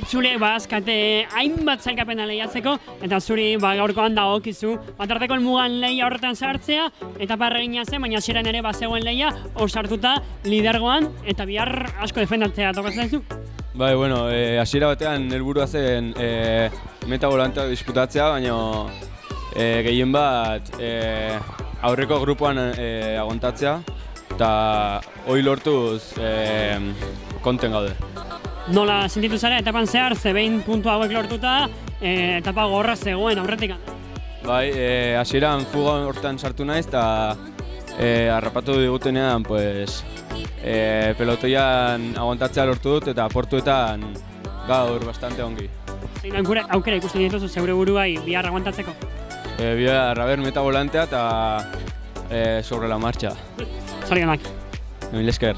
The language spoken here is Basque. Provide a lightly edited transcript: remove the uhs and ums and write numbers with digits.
zure bazkate hainbat zailkapena lehiatzeko, eta zuri gaurkoan dagokizu. Batarteko helmugan lehia horretan sartzea, eta parregina zen, baina hasieran ere bazegoen lehia, hor sartuta lidergoan, eta bihar asko defendatzea tokatzen zaizu. Bai, bueno, hasiera batean helburua zen meta volantea disputatzea, baina gehien bat aurreko grupoan agontatzea, eta hori lortuz konten gaude. Nola sentitu zara, etapan zehar, behin puntu hauek lortuta, etapa gorra zegoen aurretik. Bai, hasieran fuga hortan sartu naiz, eta harrapatu digutenean, pues, pelotoian aguantatzea lortu dut, eta portuetan gaur bastante ongi. Zein aukera ikusten dituzu zeure buruai bihar aguantatzeko? Bihar, meta volantea eta sobre la marcha. Zorionak. Mil esker.